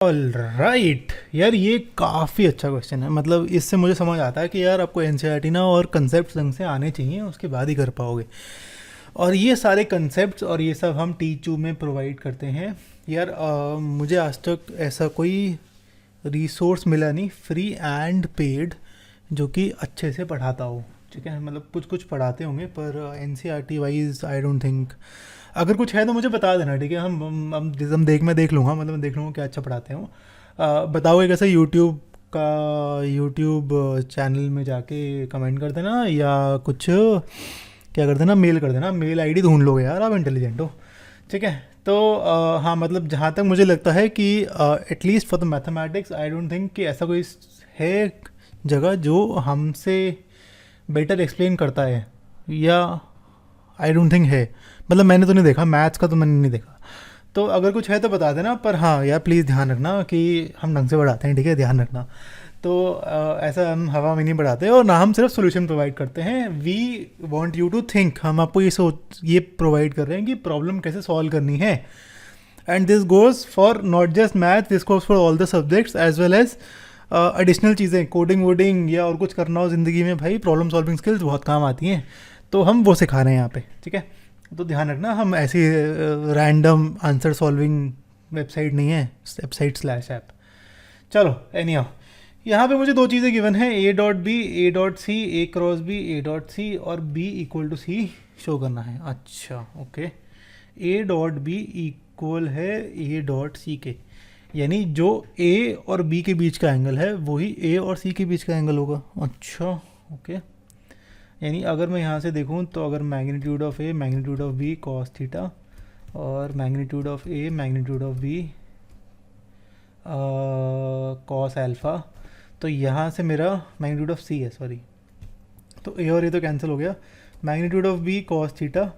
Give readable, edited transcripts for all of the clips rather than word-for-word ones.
Right यार, ये काफ़ी अच्छा क्वेश्चन है। मतलब इससे मुझे समझ आता है कि यार आपको एनसीईआरटी ना और कंसेप्ट ढंग से आने चाहिए, उसके बाद ही कर पाओगे। और ये सारे कंसेप्ट्स और ये सब हम टीचू में प्रोवाइड करते हैं। यार मुझे आज तक ऐसा कोई रिसोर्स मिला नहीं फ्री एंड पेड जो कि अच्छे से पढ़ाता हो। ठीक है, मतलब कुछ कुछ पढ़ाते होंगे पर NCERT wise I don't think. अगर कुछ है तो मुझे बता देना, ठीक है। मैं देख लूँगा, मतलब मैं देख लूँगा क्या अच्छा पढ़ाते हो। बताओगे कैसे? यूट्यूब चैनल में जाके कमेंट कर देना या कुछ क्या कर देना, मेल कर देना। मेल आईडी ढूंढ लोगे यार, आप इंटेलिजेंट हो। ठीक है, तो हाँ, मतलब जहाँ तक मुझे लगता है कि at least for the mathematics I don't think कि ऐसा कोई है जगह जो हमसे बेटर एक्सप्लेन करता है, या आई डोंट थिंक है। मतलब मैंने तो नहीं देखा, मैथ्स का तो मैंने नहीं देखा। तो अगर कुछ है तो बता देना, पर हाँ यार प्लीज़ ध्यान रखना कि हम ढंग से पढ़ाते हैं, ठीक है, ध्यान रखना। तो ऐसा हम हवा में नहीं बढ़ाते और ना हम सिर्फ सोल्यूशन प्रोवाइड करते हैं। We want you to think. हम आपको ये प्रोवाइड कर रहे हैं कि प्रॉब्लम कैसे सॉल्व करनी है। And this goes for not just math, this goes for all the subjects as well as additional चीज़ें, कोडिंग वोडिंग या और कुछ करना हो ज़िंदगी में, भाई प्रॉब्लम सॉल्विंग स्किल्स बहुत काम आती हैं। तो हम वो सिखा रहे हैं यहाँ पे, ठीक है। तो ध्यान रखना, हम ऐसी रैंडम आंसर सॉल्विंग वेबसाइट नहीं है, वेबसाइट/ऐप। चलो एनी हाउ, यहाँ पे मुझे दो चीज़ें गिवन है, A dot B, A dot C, A cross B, A dot C और B equal to C show करना है। अच्छा okay, A dot B equal है ए डॉट सी के, यानी जो ए और बी के बीच का एंगल है वही ए और सी के बीच का एंगल होगा। अच्छा ओके, यानी अगर मैं यहाँ से देखूँ तो अगर magnitude of A magnitude of B cos theta और magnitude of A magnitude of B cos alpha, तो यहाँ से मेरा मैग्नीट्यूड ऑफ सी है, सॉरी, तो ए और ए तो कैंसिल हो गया। Magnitude of B cos theta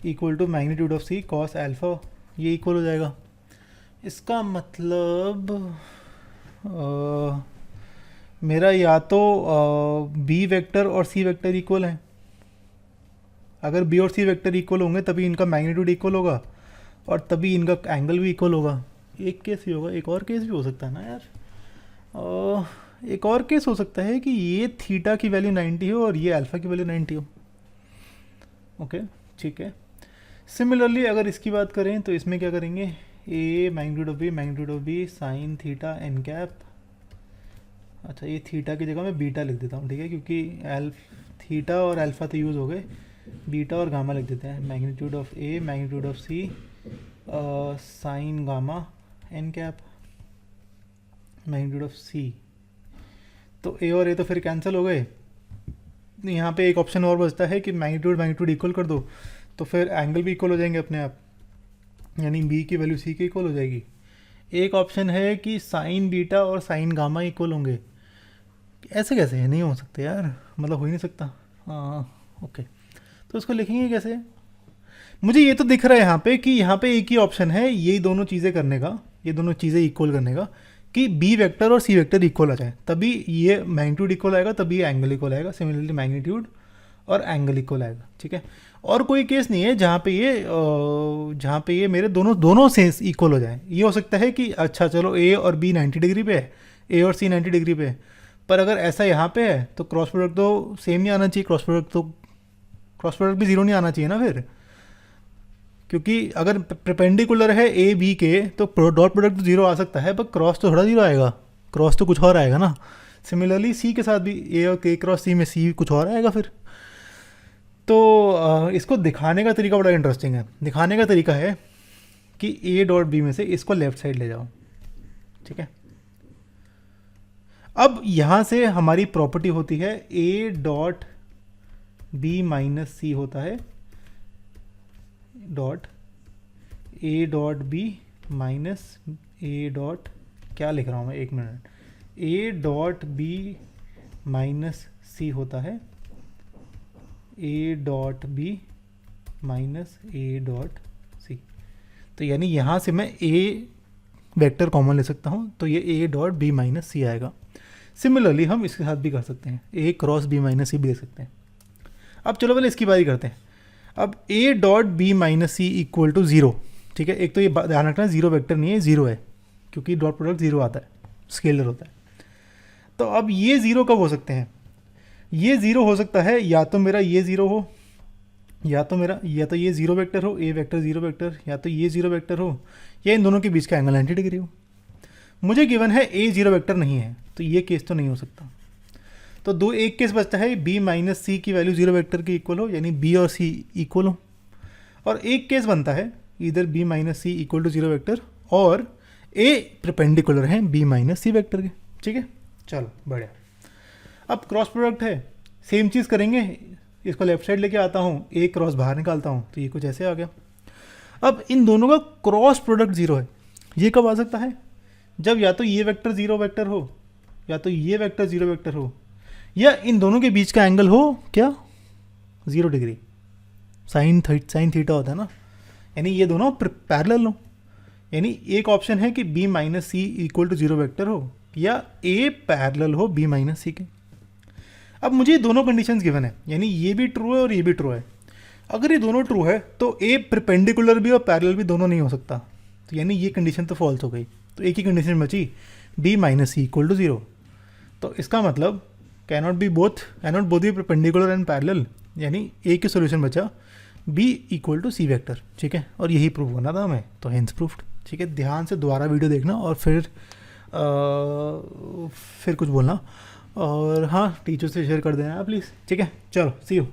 equal to magnitude of c cos alpha, ये इक्वल हो जाएगा। इसका मतलब मेरा या तो बी वेक्टर और सी वेक्टर इक्वल है। अगर बी और सी वेक्टर इक्वल होंगे तभी इनका मैग्नीट्यूड इक्वल होगा और तभी इनका एंगल भी इक्वल होगा। एक केस ही होगा, एक और केस भी हो सकता है ना यार। एक और केस हो सकता है कि ये थीटा की वैल्यू 90 हो और ये अल्फ़ा की वैल्यू 90 हो। ओके ठीक है। सिमिलरली अगर इसकी बात करें तो इसमें क्या करेंगे, A magnitude of B sine theta n cap. अच्छा, ये थीटा की जगह मैं बीटा लिख देता हूँ, ठीक है, क्योंकि थीटा और अल्फ़ा तो यूज़ हो गए, बीटा और गामा लिख देते हैं। Magnitude of A magnitude of C sine gamma n cap magnitude of C. तो ए और ए तो फिर कैंसिल हो गए। यहाँ पे एक ऑप्शन और बचता है कि मैग्नीट्यूड इक्वल कर दो तो फिर एंगल भी इक्वल हो जाएंगे अपने आप, यानी बी की वैल्यू सी की इक्वल हो जाएगी। एक ऑप्शन है कि साइन बीटा और साइन गामा इक्वल होंगे। ऐसे कैसे है, नहीं हो सकते यार, मतलब हो ही नहीं सकता। हाँ ओके, तो उसको लिखेंगे कैसे? मुझे ये तो दिख रहा है यहाँ पे कि यहाँ पे एक ही ऑप्शन है ये दोनों चीज़ें करने का, ये दोनों चीज़ें इक्वल करने का, कि बी वेक्टर और सी वेक्टर इक्वल आ जाए, तभी ये मैग्नीट्यूड इक्वल आएगा, तभी ये एंगल इक्वल आएगा। सिमिलरली मैग्नीट्यूड और एंगल इक्वल आएगा, ठीक है। और कोई केस नहीं है जहाँ पे ये मेरे दोनों से इक्वल हो जाए। ये हो सकता है कि अच्छा चलो ए और बी 90 डिग्री पे है, ए और सी 90 डिग्री पे है, पर अगर ऐसा यहाँ पे है तो क्रॉस प्रोडक्ट तो सेम नहीं आना चाहिए, क्रॉस प्रोडक्ट भी ज़ीरो नहीं आना चाहिए ना फिर, क्योंकि अगर परपेंडिकुलर है ए बी के तो डॉट प्रोडक्ट तो जीरो आ सकता है, पर क्रॉस तो थोड़ा जीरो आएगा, क्रॉस तो कुछ और आएगा ना। सिमिलरली सी के साथ भी ए और के क्रॉस सी में सी कुछ और आएगा फिर। तो इसको दिखाने का तरीका बड़ा इंटरेस्टिंग है। दिखाने का तरीका है कि ए डॉट बी में से इसको लेफ्ट साइड ले जाओ, ठीक है। अब यहाँ से हमारी प्रॉपर्टी होती है A dot B minus C होता है dot A dot B minus A dot, क्या लिख रहा हूँ मैं, एक minute, A dot B minus C होता है A dot B minus A dot C. तो यानी यहाँ से मैं ए वेक्टर कॉमन ले सकता हूँ, तो ये ए डॉट बी माइनस सी आएगा। सिमिलरली हम इसके साथ भी कर सकते हैं, ए क्रॉस बी माइनस सी भी दे सकते हैं। अब चलो पहले इसकी बारी करते हैं। अब a dot B minus c equal to zero, ठीक है। एक तो ये ध्यान रखना, ज़ीरो वेक्टर नहीं है, ज़ीरो है, क्योंकि डॉट प्रोडक्ट ज़ीरो आता है, स्केलर होता है। तो अब ये ज़ीरो कब हो सकते हैं? ये ज़ीरो हो सकता है या तो मेरा ये ज़ीरो हो, या तो ये ज़ीरो वेक्टर हो, ए वेक्टर ज़ीरो वेक्टर, या तो ये ज़ीरो वेक्टर हो, या इन दोनों के बीच का एंगल 90 डिग्री हो। मुझे गिवन है ए ज़ीरो वेक्टर नहीं है, तो ये केस तो नहीं हो सकता। तो एक केस बचता है बी माइनस सी की वैल्यू ज़ीरो वेक्टर के इक्वल हो, यानी बी और सी इक्वल हो। और एक केस बनता है इधर b minus c equal to zero vector और ए परपेंडिकुलर है बी माइनस सी वेक्टर के। ठीक है, चलो बढ़िया। अब क्रॉस प्रोडक्ट है, सेम चीज़ करेंगे, इसको लेफ्ट साइड लेके आता हूँ, ए क्रॉस बाहर निकालता हूँ, तो ये कुछ ऐसे आ गया। अब इन दोनों का क्रॉस प्रोडक्ट ज़ीरो है। ये कब आ सकता है? जब या तो ये वेक्टर ज़ीरो वेक्टर हो, या तो ये वेक्टर ज़ीरो वेक्टर हो, या इन दोनों के बीच का एंगल हो क्या 0 डिग्री, साइन थीटा होता है ना, यानी ये दोनों पैरेलल हो। यानी एक ऑप्शन है कि b minus c equal to zero vector हो, या ए पैरेलल हो बी माइनस सी के। अब मुझे दोनों कंडीशंस गिवन है, यानी ये भी ट्रू है और ये भी ट्रू है। अगर ये दोनों ट्रू है तो ए परपेंडिकुलर भी और पैरेलल भी दोनों नहीं हो सकता, तो यानी ये कंडीशन तो फॉल्स हो गई। तो एक ही कंडीशन बची, b minus c equal to zero. तो इसका मतलब cannot both be perpendicular and parallel, यानी ए की सोल्यूशन बचा b equal to c vector. ठीक है, और यही प्रूव करना था हमें, तो हेंस प्रूफ्ड। ठीक है, ध्यान से दोबारा वीडियो देखना और फिर कुछ बोलना, और हाँ टीचर से शेयर कर देना प्लीज़। ठीक है, चलो सी यू।